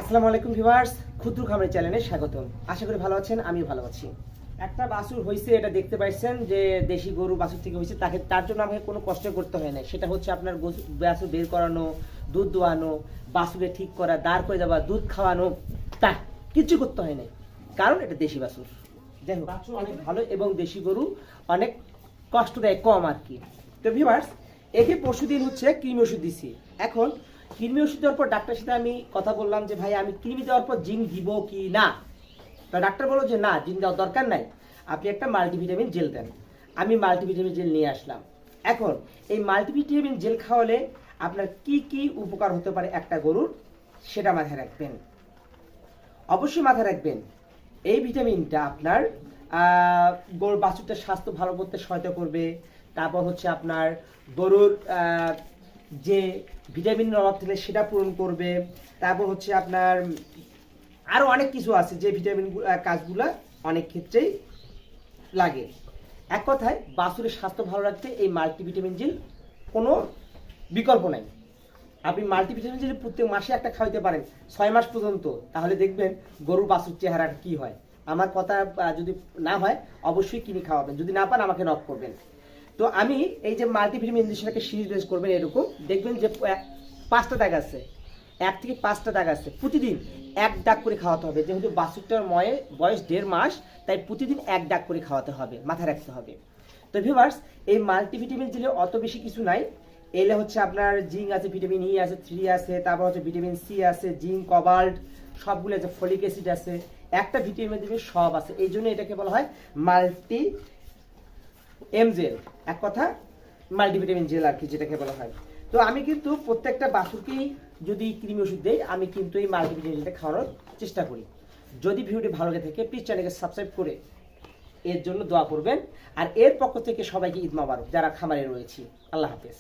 আসসালামু আলাইকুম ভিউয়ার্স, ক্ষুদ্র খামারি চ্যানেলে স্বাগতম। আশা করি ভালো আছেন, আমিও ভালো আছি। একটা বাছুর হয়েছে, এটা দেখতে পাচ্ছেন যে দেশি গরু বাছুর থেকে হয়েছে, তার জন্য আমাকে কোনো কষ্ট করতে হয় না। সেটা হচ্ছে আপনার বাছুর বের করানো, দুধ দোয়ানো, বাছুরে ঠিক করা, দাঁড় করে দেওয়া, দুধ খাওয়ানো, তা কিছু করতে হয় না, কারণ এটা দেশি বাছুর। যাই হোক, বাছুর অনেক ভালো এবং দেশি গরু অনেক কষ্ট দেয় কম আর কি। তো ভিউয়ার্স, একে পরশুদিন হচ্ছে কৃমি ওষুধ দিছি। এখন কৃমি ওষুধ দেওয়ার পর ডাক্তারের সাথে আমি কথা বললাম যে ভাই আমি কৃমি দেওয়ার পর জিঙ্ক দিব কি না। তা ডাক্তার বললো যে না, জিঙ্ক দেওয়ার দরকার নাই, আপনি একটা মাল্টিভিটামিন জেল দেন। আমি মাল্টিভিটামিন জেল নিয়ে আসলাম। এখন এই মাল্টিভিটামিন জেল খাওয়ালে আপনার কি কি উপকার হতে পারে একটা গরুর, সেটা মাথায় রাখবেন। অবশ্যই মাথায় রাখবেন, এই ভিটামিনটা আপনার গরুর বাছুরটার স্বাস্থ্য ভালো করতে সহায়তা করবে। তারপর হচ্ছে আপনার গরুর যে ভিটামিনের অভাব থাকলে সেটা পূরণ করবে। তারপর হচ্ছে আপনার আরও অনেক কিছু আছে যে ভিটামিন কাজগুলো অনেক ক্ষেত্রেই লাগে। এক কথায় বাছুরের স্বাস্থ্য ভালো রাখতে এই মাল্টিভিটামিন জেল কোনো বিকল্প নাই। আপনি মাল্টিভিটামিন জেল প্রত্যেক মাসে একটা খাওয়াইতে পারেন 6 মাস পর্যন্ত, তাহলে দেখবেন গরুর বাছুর চেহারা কি হয়। আমার কথা যদি না হয় অবশ্যই কিনে খাওয়াবেন, যদি না পান আমাকে নক করবেন। তো আমি এই যে মাল্টিভিটামিন ইঞ্জেকশনটাকে সিরিজ বেস করবেন, এরকম দেখবেন যে 5টা দাগ আছে, 1 থেকে 5টা দাগ আছে। প্রতিদিন 1 দাগ করে খাওয়াতে হবে, যেহেতু বাছুরটার বয়স 1.5 মাস, তাই প্রতিদিন 1 দাগ করে খাওয়াতে হবে, মাথায় রাখতে হবে। তো ভিউয়ার্স, এই মাল্টিভিটামিন জেলে অত বেশি কিছু নাই। এলে হচ্ছে আপনার জিঙ্ক আছে, ভিটামিন ই আছে, 3 আছে, তারপর হচ্ছে ভিটামিন সি আছে, জিঙ্ক, কবাল্ট সবগুলো আছে, ফলিক অ্যাসিড আছে, একটা ভিটামিন দিবে সব আছে। এই জন্য এটাকে বলা হয় মাল্টি জেল, এক কথা মাল্টিভিটামিন জেল আর কি, যেটাকে বলা হয়। তো আমি কিন্তু প্রত্যেকটা বাছুরকেই যদি কৃমি ওষুধ দেই, আমি কিন্তু এই মাল্টিভিটামিন জেলটা খাওয়ানোর চেষ্টা করি। যদি ভিডিওটি ভালো লাগে থাকে প্লিজ চ্যানেলকে সাবস্ক্রাইব করে এর জন্য দোয়া করবেন। আর এর পক্ষ থেকে সবাইকে ঈদ মোবারক যারা খামারে রয়েছে। আল্লাহ হাফেজ।